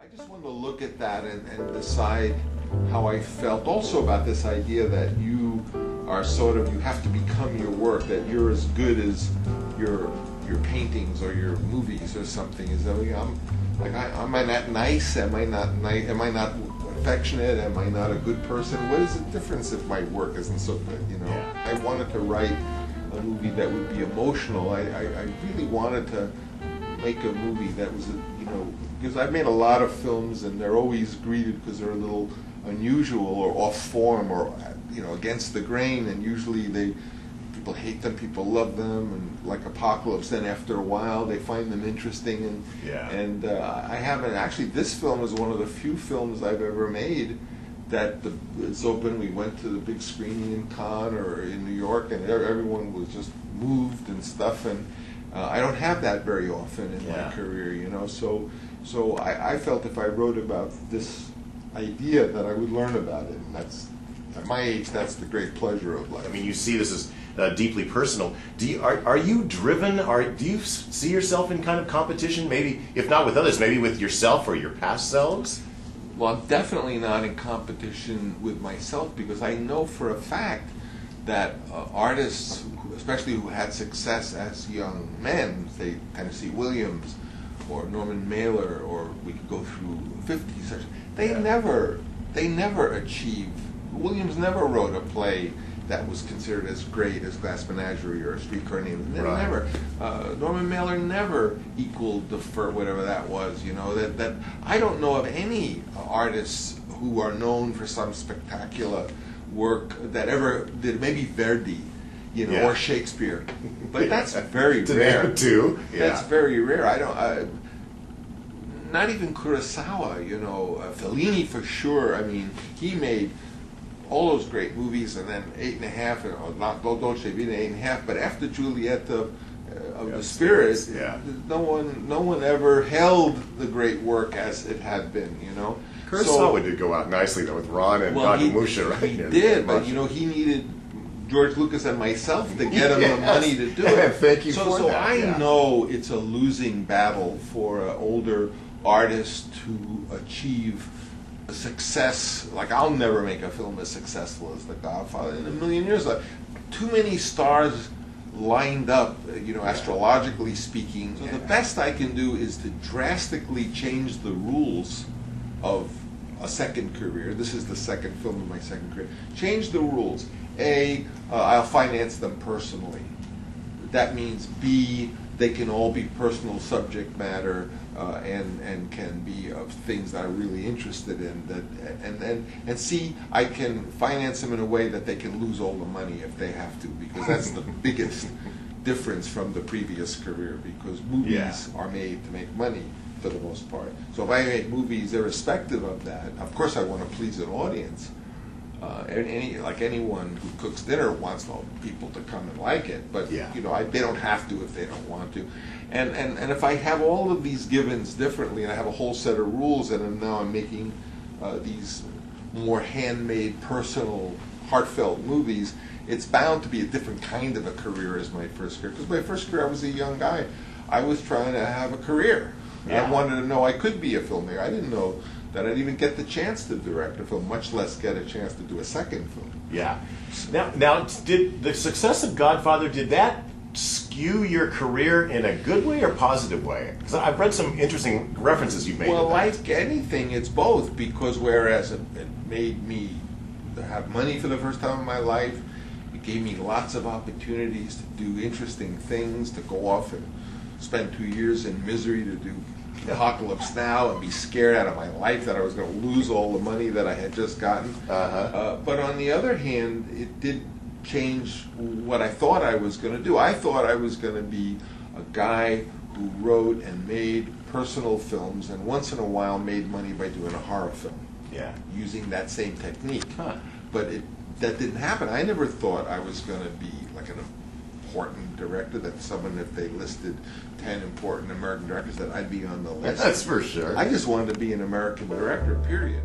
I just wanted to look at that and decide how I felt also about this idea that you are sort of, you have to become your work, that you're as good as your paintings or your movies or something. Is that am I not nice? Am I not nice? Am I not affectionate? Am I not a good person? What is the difference if my work isn't so good? You know, Yeah. I wanted to write a movie that would be emotional. I really wanted to make a movie that was, because I've made a lot of films and they're always greeted because they're a little unusual or off form or against the grain, and usually people hate them, people love them, and like Apocalypse, then after a while they find them interesting, and I haven't actually. This film is one of the few films I've ever made that it's open. We went to the big screening in Cannes or in New York, and everyone was just moved and stuff, and I don't have that very often in my career, So I felt if I wrote about this idea that I would learn about it, and that's, at my age, that's the great pleasure of life. I mean, you see this as deeply personal. Are you driven? Do you see yourself in kind of competition? Maybe, if not with others, maybe with yourself or your past selves? Well, I'm definitely not in competition with myself, because I know for a fact that artists, especially who had success as young men, say Tennessee Williams or Norman Mailer, or we could go through 50s, they never achieved. Williams never wrote a play that was considered as great as Glass Menagerie or Streetcar Named. Never. Norman Mailer never equaled the whatever that was. That I don't know of any artists who are known for some spectacular work that ever did. Maybe Verdi, or Shakespeare, but that's very rare. Too. Yeah. That's very rare. I don't. Not even Kurosawa. Fellini for sure. I mean, he made all those great movies, and then 8.5, or not Dolce Vita 8.5. But after Giulietta of the Spirits, no one ever held the great work as it had been. Kurosawa did go out nicely though with Ron and Gagamusha, right? He did, but he needed George Lucas and myself to get him the money to do it. Thank you for that. So I know it's a losing battle for older artists to achieve a success. Like, I'll never make a film as successful as The Godfather in a million years. Too many stars lined up, astrologically speaking. So the best I can do is to drastically change the rules of a second career. This is the second film of my second career. Change the rules. A, I'll finance them personally. That means B, they can all be personal subject matter, and can be of things that I'm really interested in. And C, I can finance them in a way that they can lose all the money if they have to, because that's the biggest difference from the previous career, because movies are made to make money for the most part. So if I make movies irrespective of that, of course I want to please an audience. Like anyone who cooks dinner wants people to come and like it, but they don't have to if they don't want to. And if I have all of these givens differently, and I have a whole set of rules, and now I'm making these more handmade, personal, heartfelt movies, it's bound to be a different kind of a career as my first career. Because my first career, I was a young guy. I was trying to have a career. I wanted to know I could be a filmmaker. I didn't know that I'd even get the chance to direct a film, much less get a chance to do a second film. Yeah. Now, did the success of Godfather, did that skew your career in a good way or positive way? Because I've read some interesting references you've made. Well, like anything, it's both, because whereas it made me have money for the first time in my life, it gave me lots of opportunities to do interesting things, to go off and spend 2 years in misery to do Apocalypse Now and be scared out of my life that I was going to lose all the money that I had just gotten. But on the other hand, it did change what I thought I was going to do. I thought I was going to be a guy who wrote and made personal films, and once in a while made money by doing a horror film, using that same technique. But that didn't happen. I never thought I was going to be like an important director, that someone, if they listed 10 important American directors, that I'd be on the list. That's for sure. I just wanted to be an American director, period.